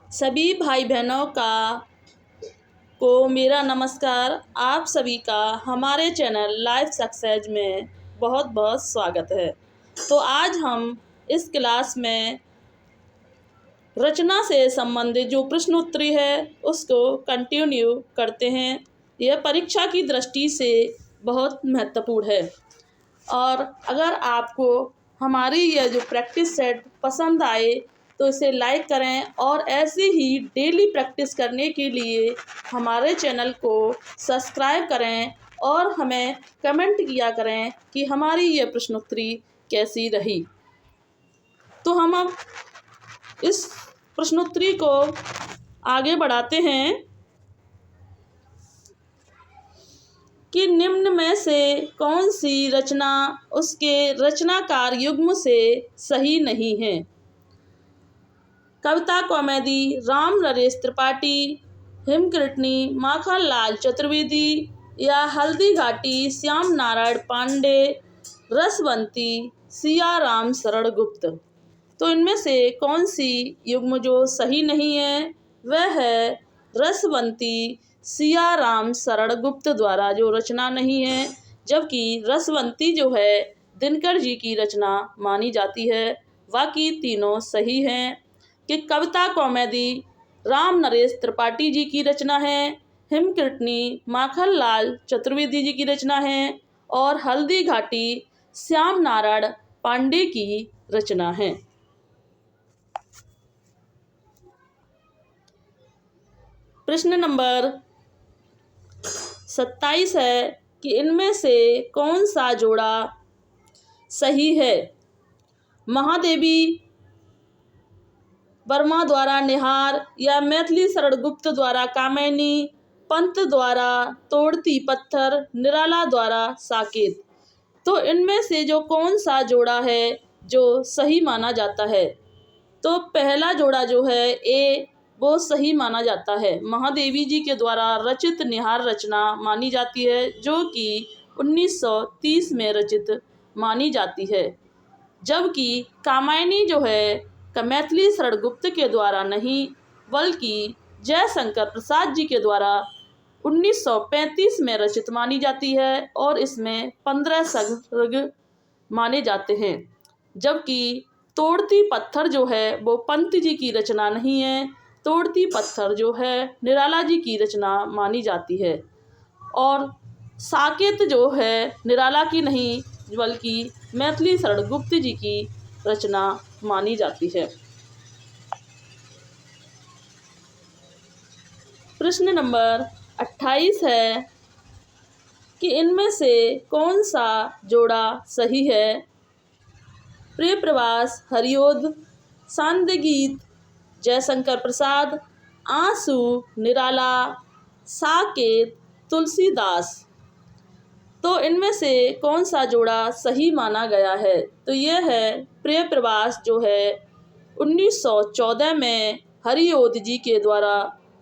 सभी भाई बहनों को मेरा नमस्कार। आप सभी का हमारे चैनल लाइफ सक्सेस में बहुत बहुत स्वागत है। तो आज हम इस क्लास में रचना से संबंधित जो प्रश्न उत्तरी है उसको कंटिन्यू करते हैं। यह परीक्षा की दृष्टि से बहुत महत्वपूर्ण है और अगर आपको हमारी यह जो प्रैक्टिस सेट पसंद आए तो इसे लाइक करें और ऐसे ही डेली प्रैक्टिस करने के लिए हमारे चैनल को सब्सक्राइब करें और हमें कमेंट किया करें कि हमारी यह प्रश्नोत्तरी कैसी रही। तो हम अब इस प्रश्नोत्तरी को आगे बढ़ाते हैं कि निम्न में से कौन सी रचना उसके रचनाकार युग्म से सही नहीं है। कविता कॉमेडी राम नरेश त्रिपाठी, हिमकृतनी माखनलाल चतुर्वेदी या हल्दी घाटी श्याम नारायण पांडे, रसवंती सियाराम शरण गुप्त। तो इनमें से कौन सी युग्म जो सही नहीं है वह है रसवंती सियाराम शरण गुप्त द्वारा जो रचना नहीं है, जबकि रसवंती जो है दिनकर जी की रचना मानी जाती है। बाकी तीनों सही हैं कि कविता कॉमेडी राम नरेश त्रिपाठी जी की रचना है, हिमकृतनी माखनलाल चतुर्वेदी जी की रचना है और हल्दी घाटी श्याम नारायण पांडे की रचना है। प्रश्न नंबर 27 है कि इनमें से कौन सा जोड़ा सही है। महादेवी वर्मा द्वारा निहार या मैथिली शरण गुप्त द्वारा कामिनी, पंत द्वारा तोड़ती पत्थर, निराला द्वारा साकेत। तो इनमें से जो कौन सा जोड़ा है जो सही माना जाता है। तो पहला जोड़ा जो है ए वो सही माना जाता है। महादेवी जी के द्वारा रचित निहार रचना मानी जाती है जो कि 1930 में रचित मानी जाती है, जबकि कामिनी जो है मैथिली शरण गुप्त के द्वारा नहीं बल्कि जयशंकर प्रसाद जी के द्वारा 1935 में रचित मानी जाती है और इसमें 15 सर्ग माने जाते हैं। जबकि तोड़ती पत्थर जो है वो पंत जी की रचना नहीं है, तोड़ती पत्थर जो है निराला जी की रचना मानी जाती है और साकेत जो है निराला की नहीं बल्कि मैथिली शरण गुप्त जी की रचना मानी जाती है। प्रश्न नंबर 28 है कि इनमें से कौन सा जोड़ा सही है। प्रिय प्रवास हरिओद, सांध्य गीत जयशंकर प्रसाद, आंसू निराला, साकेत तुलसीदास। तो इनमें से कौन सा जोड़ा सही माना गया है। तो यह है प्रिय प्रवास जो है 1914 में हरिओद जी के द्वारा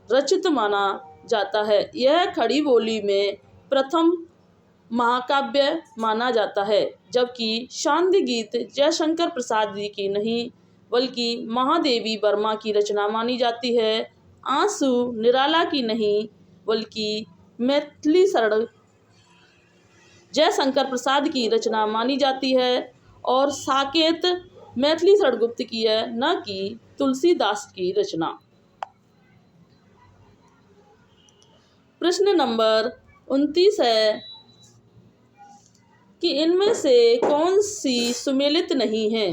रचित माना जाता है। यह खड़ी बोली में प्रथम महाकाव्य माना जाता है, जबकि सांध्य गीत जयशंकर प्रसाद जी की नहीं बल्कि महादेवी वर्मा की रचना मानी जाती है। आंसू निराला की नहीं बल्कि मैथिली शरण जयशंकर प्रसाद की रचना मानी जाती है और साकेत मैथिली शरण गुप्त की है, न कि तुलसीदास की रचना। प्रश्न नंबर 29 है कि इनमें से कौन सी सुमेलित नहीं है।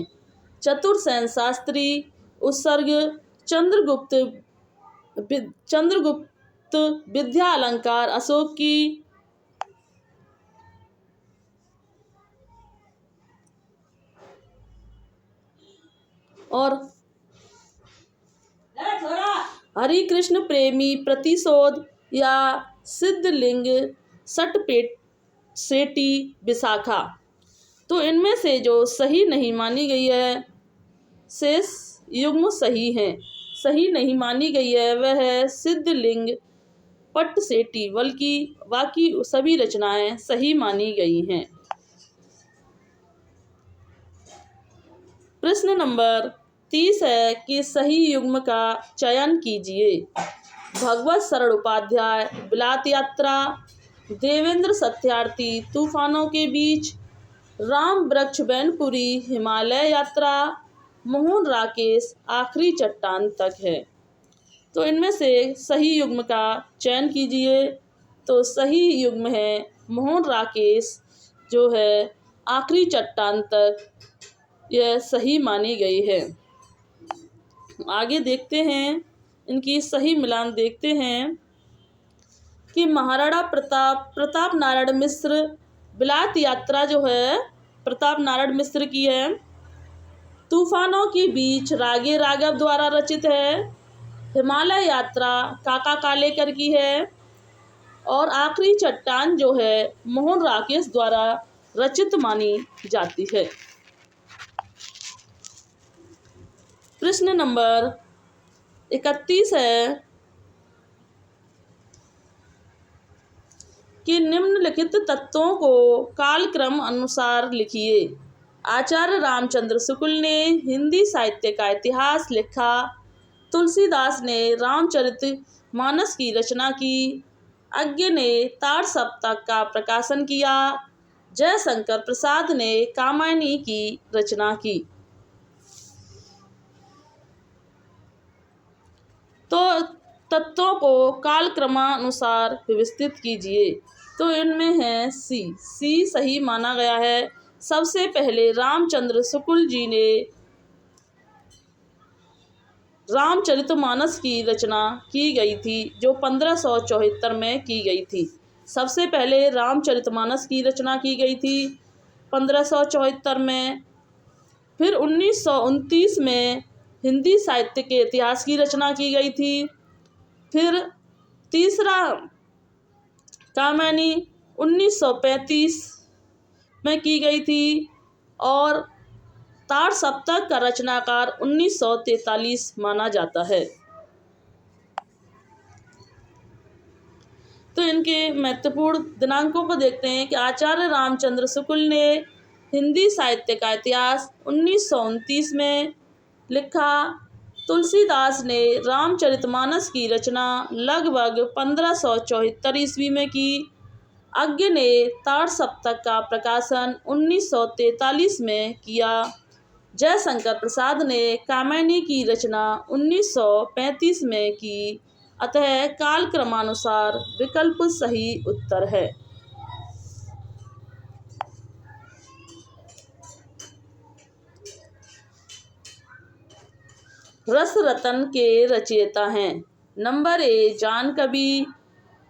चतुरसेन शास्त्री, उत्सर्ग, चंद्रगुप्त विद्या अलंकार अशोक की, और हरिकृष्ण प्रेमी प्रतिशोध या सिद्धलिंग सटपेट सेठी विशाखा। तो इनमें से जो सही नहीं मानी गई है, शेष युग्म सही हैं। सही नहीं मानी गई है वह है सिद्धलिंग पट सेठी, बल्कि बाकी सभी रचनाएं सही मानी गई हैं। प्रश्न नंबर 30 है कि सही युग्म का चयन कीजिए। भगवत शरण उपाध्याय बिलात यात्रा, देवेंद्र सत्यार्थी तूफानों के बीच, राम वृक्ष बैनपुरी हिमालय यात्रा, मोहन राकेश आखिरी चट्टान तक है। तो इनमें से सही युग्म का चयन कीजिए। तो सही युग्म है मोहन राकेश जो है आखिरी चट्टान तक, यह सही मानी गई है। आगे देखते हैं, इनकी सही मिलान देखते हैं कि महाराणा प्रताप नारायण मिश्र बिलात यात्रा जो है प्रताप नारायण मिश्र की है। तूफानों के बीच रागे राघव द्वारा रचित है। हिमालय यात्रा काका कालेकर की है। और आखिरी चट्टान जो है मोहन राकेश द्वारा रचित मानी जाती है। प्रश्न नंबर 31 है कि निम्नलिखित तत्वों को कालक्रम अनुसार लिखिए। आचार्य रामचंद्र शुक्ल ने हिंदी साहित्य का इतिहास लिखा। तुलसीदास ने रामचरितमानस की रचना की। अज्ञ ने ताड़ सप्तक का प्रकाशन किया। जयशंकर प्रसाद ने कामायनी की रचना की। तो तत्वों को कालक्रमानुसार व्यवस्थित कीजिए। तो इनमें है सी सही माना गया है। सबसे पहले रामचंद्र शुक्ल जी ने रामचरितमानस की रचना की गई थी, जो 1574 में की गई थी। सबसे पहले रामचरितमानस की रचना की गई थी 1574 में। फिर 1929 में हिंदी साहित्य के इतिहास की रचना की गई थी। फिर तीसरा कामायनी 1935 में की गई थी। और ताड़ सप्तक का रचनाकार 1943 माना जाता है। तो इनके महत्वपूर्ण दिनांकों को देखते हैं कि आचार्य रामचंद्र शुक्ल ने हिंदी साहित्य का इतिहास 1929 में लिखा। तुलसीदास ने रामचरितमानस की रचना लगभग 1574 ईस्वी में की। अज्ञ ने ताड़ सप्तक का प्रकाशन 1943 में किया। जयशंकर प्रसाद ने कामायनी की रचना 1935 में की। अतः कालक्रमानुसार विकल्प सही उत्तर है। रस रतन के रचयिता हैं। Number A Jan Kavi,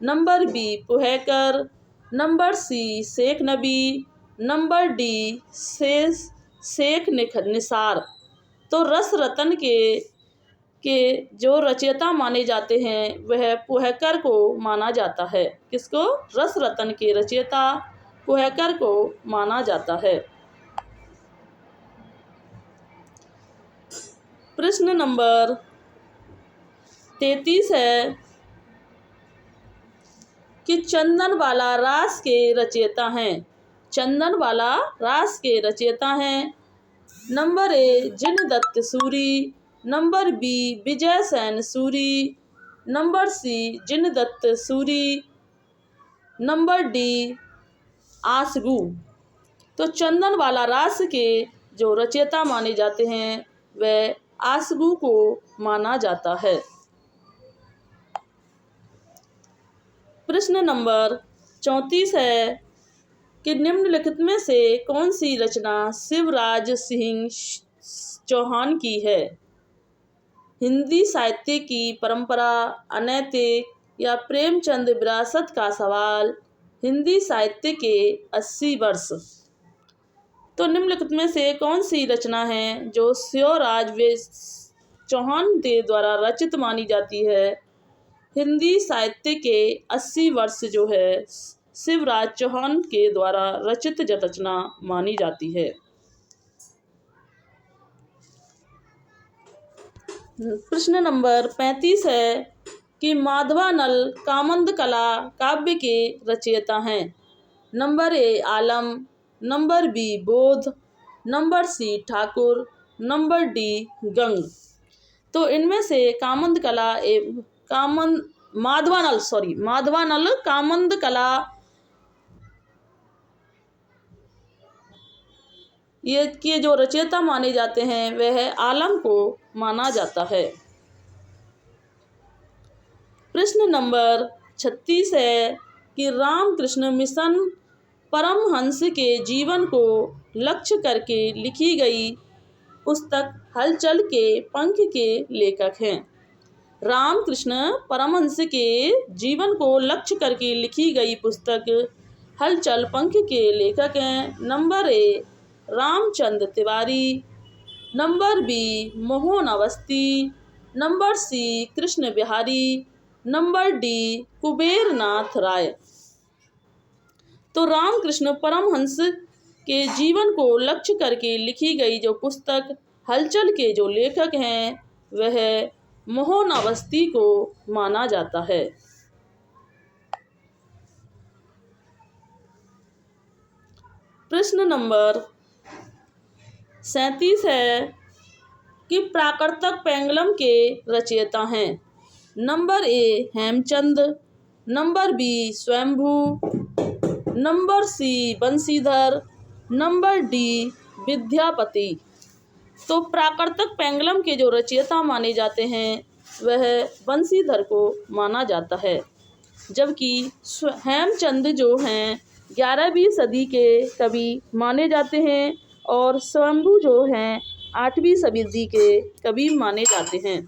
number B Puhakar, number C Sheikh Nabi, number D Sheikh Nisar. तो रस रतन के जो रचयिता माने जाते हैं वह पुहैकर को माना जाता है। किसको? रस रतन के रचयिता पुहैकर को माना जाता है। प्रश्न नंबर 33 है कि चंदनवाला रास के रचयिता हैं। चंदनवाला रास के रचयिता हैं। Number A Jinadatta Suri, number B Vijay Sen Suri, number C Jinadatta Suri, number D Asagu. तो चंदनवाला रास के जो रचयिता माने जाते हैं वह आसगू को माना जाता है। प्रश्न नंबर 34 है कि निम्नलिखित में से कौन सी रचना शिवराज सिंह चौहान की है? हिंदी साहित्य की परंपरा, अनैतिक या प्रेमचंद विरासत का सवाल, हिंदी साहित्य के 80 वर्ष। तो निम्नलिखित में से कौन सी रचना है जो शिवराज चौहान के द्वारा रचित मानी जाती है? हिंदी साहित्य के 80 वर्ष जो है शिवराज चौहान के द्वारा रचित रचना मानी जाती है। प्रश्न नंबर 35 है कि माधवानल कामंद कला काव्य के रचयिता हैं। Number A Alam, number B Bodha, number C Thakur, number D Gang. तो इनमें से माधवानल कामंद कला ये के जो रचयिता माने जाते हैं वह आलम को माना जाता है। प्रश्न नंबर 36 है कि रामकृष्ण मिशन परमहंस के जीवन को लक्ष्य करके लिखी गई पुस्तक हलचल के पंख के लेखक हैं। रामकृष्ण परमहंस के जीवन को लक्ष्य करके लिखी गई पुस्तक हलचल पंख के लेखक हैं। Number A Ramchandra Tiwari, number B Mohan Awasthi, number C Krishna Bihari, number D Kubernath Rai. तो रामकृष्ण परमहंस के जीवन को लक्ष्य करके लिखी गई जो पुस्तक हलचल के जो लेखक हैं वह मोहन अवस्थी को माना जाता है। प्रश्न नंबर 37 है कि प्राकृतक पेंगलम के रचयिता हैं। Number A Hemchand, number B Swayambhu, number C Banshidhar, number D Vidyapati. तो प्राकृतक पेंगलम के जो रचयिता माने जाते हैं वह बंशीधर को माना जाता है, जबकि हेमचंद जो हैं 11वीं सदी के कवि माने जाते हैं और स्वयंभू जो हैं 8वीं सदी के कवि माने जाते हैं।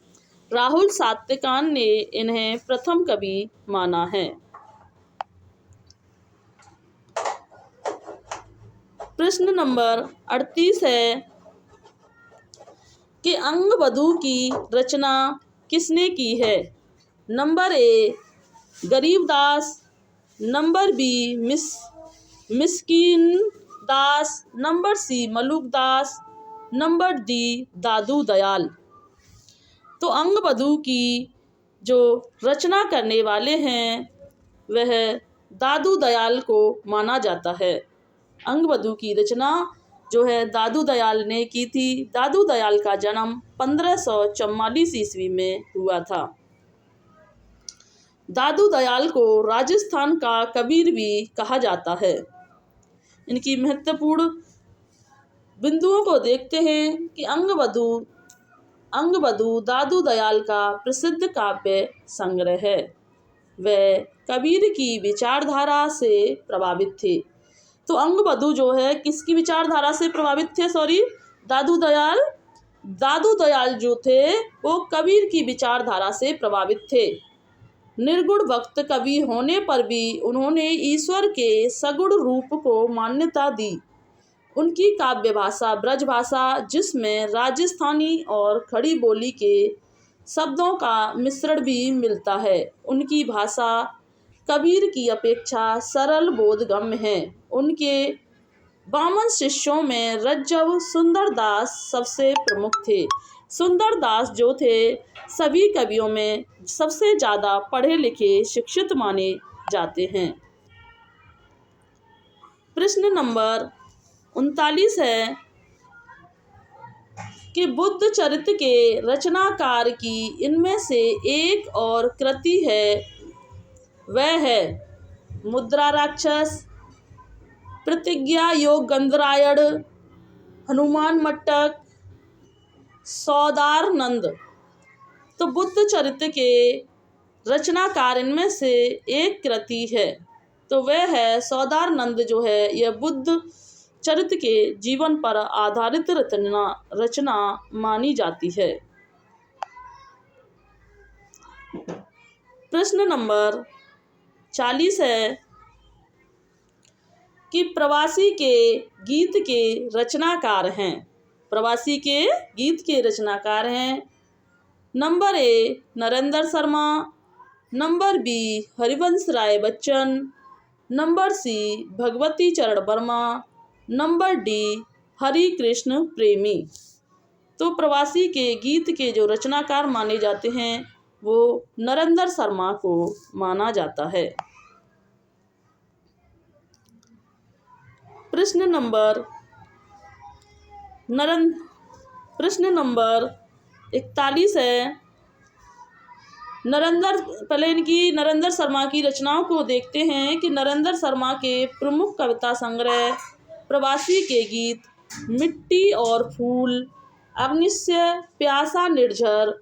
राहुल सातकान ने इन्हें प्रथम कवि माना है। प्रश्न नंबर 38 है कि अंगबधू की रचना किसने की है। Number A Garibdas, number B Miskin Das, number C Malukdas, number D Dadu Dayal. तो अंगबधू की जो रचना करने वाले हैं वह दादू दयाल को माना जाता है। अंगबधू की रचना जो है दादू दयाल ने की थी। दादू दयाल का जन्म 1544 ईस्वी में हुआ था। दादू दयाल को राजस्थान का कबीर भी कहा जाता है। इनकी महत्वपूर्ण बिंदुओं को देखते हैं कि अंगबधू दादू दयाल का प्रसिद्ध काव्य संग्रह है। वह कबीर की विचारधारा से प्रभावित थे। तो अंगबधू जो है किसकी विचारधारा से प्रभावित थे? दादू दयाल जो थे वो कबीर की विचारधारा से प्रभावित थे। निर्गुण भक्त कवि होने पर भी उन्होंने ईश्वर के सगुण रूप को मान्यता दी। उनकी काव्य भाषा ब्रज भाषा, जिसमें राजस्थानी और खड़ी बोली के शब्दों का मिश्रण भी मिलता है। उनकी भाषा कबीर की अपेक्षा सरल बोधगम्य है। उनके 52 शिष्यों में रज्जव सुंदरदास सबसे प्रमुख थे। सुंदरदास जो थे सभी कवियों में सबसे ज़्यादा पढ़े लिखे शिक्षित माने जाते हैं। प्रश्न नंबर 39 है कि बुद्ध चरित्र के रचनाकार की इनमें से एक और कृति है, वह है मुद्रा राक्षस, प्रतिज्ञा योग गंधरायण, हनुमान मट्टक, सौदारनंद। तो बुद्ध चरित्र के रचनाकार इनमें से एक कृति है, तो वह है सौदारनंद जो है यह बुद्ध चरित्र के जीवन पर आधारित रचना मानी जाती है। प्रश्न नंबर 40 है कि प्रवासी के गीत के रचनाकार हैं। प्रवासी के गीत के रचनाकार हैं number A Narendra Sharma, number B Harivansh Rai Bachchan, number C Bhagwati Charan Verma, number D Hari Krishna Premi. तो प्रवासी के गीत के जो रचनाकार माने जाते हैं वो नरेंद्र शर्मा को माना जाता है। प्रश्न नंबर प्रश्न नंबर 41 है, नरेंद्र शर्मा की रचनाओं को देखते हैं कि नरेंद्र शर्मा के प्रमुख कविता संग्रह प्रवासी के गीत, मिट्टी और फूल, अग्निशय, प्यासा निर्झर,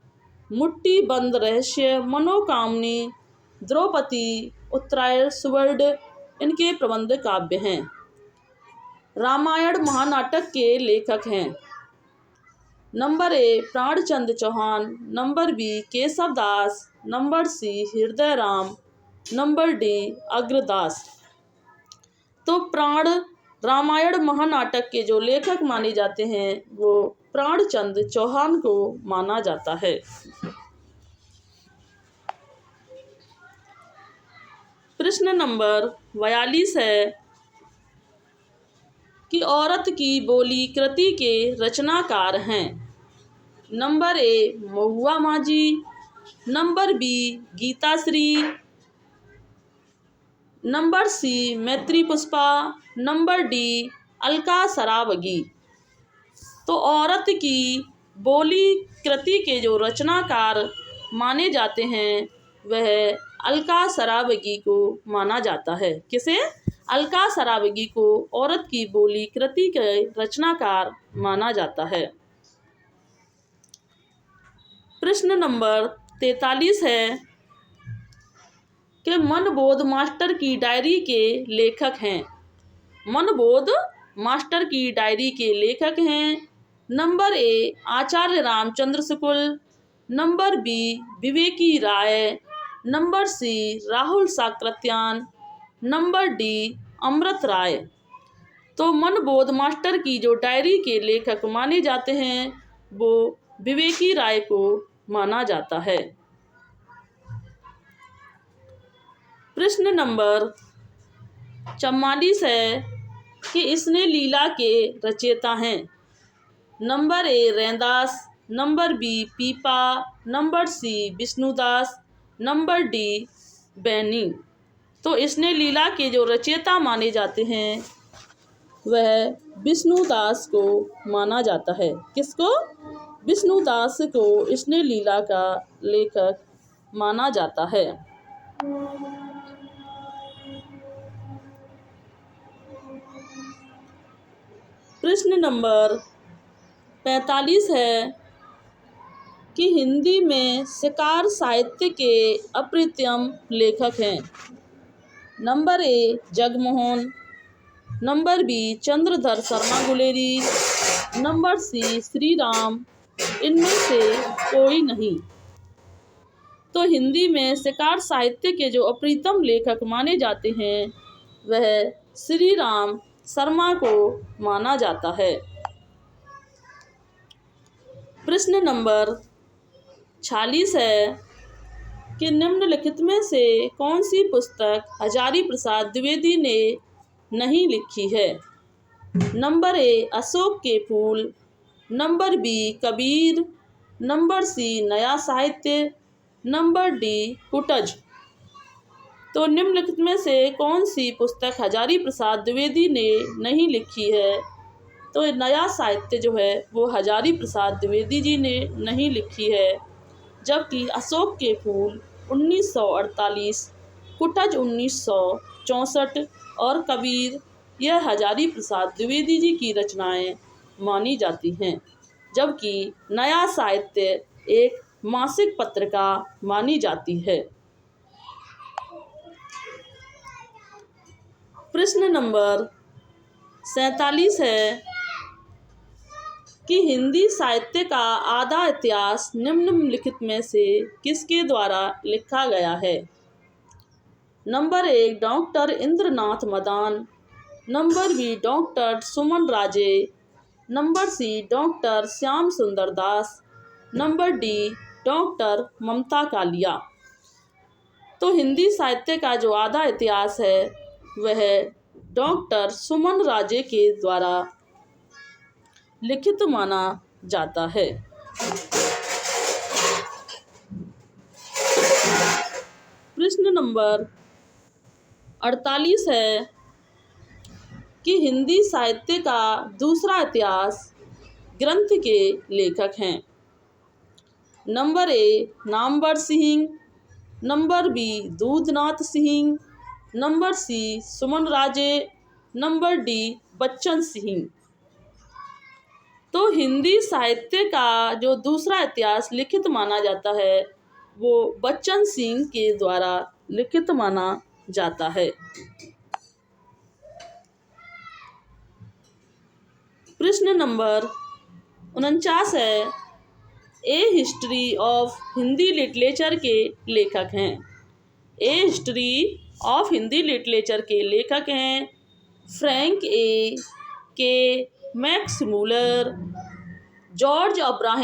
मुट्ठी बंद रहस्य, मनोकामनी, द्रौपदी, उत्तरायण, सुवर्ण इनके प्रबंध काव्य हैं। रामायण महानाटक के लेखक हैं। Number A Pranchand Chauhan, number B Keshav Das, number C Hriday Ram, number D Agradas. तो रामायण महानाटक के जो लेखक माने जाते हैं वो प्राणचंद चौहान को माना जाता है। प्रश्न नंबर 42 है कि औरत की बोली कृति के रचनाकार हैं। Number A Mahua Majhi, number B Geetashree, number C Maitreyi Pushpa, number D Alka Saraogi. तो औरत की बोली कृति के जो रचनाकार माने जाते हैं वह अलका सरावगी को माना जाता है। किसे? अलका सरावगी को औरत की बोली कृति के रचनाकार माना जाता है। प्रश्न नंबर 43 है कि मनबोध मास्टर की डायरी के लेखक हैं। मनबोध मास्टर की डायरी के लेखक हैं। Number A Acharya Ramchandra Shukla, number B Viveki Rai, number C Rahul Sankrityayan, number D Amrit Rai. तो मनबोध मास्टर की जो डायरी के लेखक माने जाते हैं वो विवेकी राय को माना जाता है। प्रश्न नंबर 44 है कि इसने लीला के रचयिता हैं। Number A Raidas, number B Pipa, number C Vishnudas, number D Baini. तो इसने लीला के जो रचयिता माने जाते हैं वह विष्णुदास को माना जाता है। किसको? विष्णुदास को इसने लीला का लेखक माना जाता है। प्रश्न नंबर 45 है कि हिंदी में शिकार साहित्य के अप्रतिम लेखक हैं। Number A Jagmohan, number B Chandradhar Sharma Guleri, number C Shri Ram, इनमें से कोई नहीं। तो हिंदी में शिकार साहित्य के जो अप्रतिम लेखक माने जाते हैं वह श्री राम शर्मा को माना जाता है। प्रश्न नंबर 46 है कि निम्नलिखित में से कौन सी पुस्तक हजारी प्रसाद द्विवेदी ने नहीं लिखी है। नंबर ए अशोक के फूल, number B Kabir, number C नया साहित्य, नंबर डी कुटज। तो निम्नलिखित में से कौन सी पुस्तक हजारी प्रसाद द्विवेदी ने नहीं लिखी है। तो नया साहित्य जो है वो हजारी प्रसाद द्विवेदी जी ने नहीं लिखी है, जबकि अशोक के फूल 1948, कुटज 1964 और कबीर यह हजारी प्रसाद द्विवेदी जी की रचनाएं मानी जाती हैं, जबकि नया साहित्य एक मासिक पत्रिका मानी जाती है। प्रश्न नंबर 47 है कि हिंदी साहित्य का आधा इतिहास निम्नलिखित में से किसके द्वारा लिखा गया है। Number 1 doctor Indranath Madan, number B doctor Suman Raje, number C doctor Shyam Sundar Das, number D doctor Mamta Kalia. तो हिंदी साहित्य का जो आधा इतिहास है वह डॉक्टर सुमन राजे के द्वारा लिखित माना जाता है। प्रश्न नंबर 48 है कि हिंदी साहित्य का दूसरा इतिहास ग्रंथ के लेखक हैं? Number A Namvar Singh, number B Doodhnath Singh, number C Suman Raje, number D Bachchan Singh. तो हिंदी साहित्य का जो दूसरा इतिहास लिखित माना जाता है वो बच्चन सिंह के द्वारा लिखित माना जाता है। प्रश्न नंबर 49 है, ए हिस्ट्री ऑफ हिंदी लिटरेचर के लेखक हैं। ए हिस्ट्री ऑफ हिंदी लिटरेचर के लेखक हैं फ्रैंक ए के मैक्समूलर, जॉर्ज अब्राहम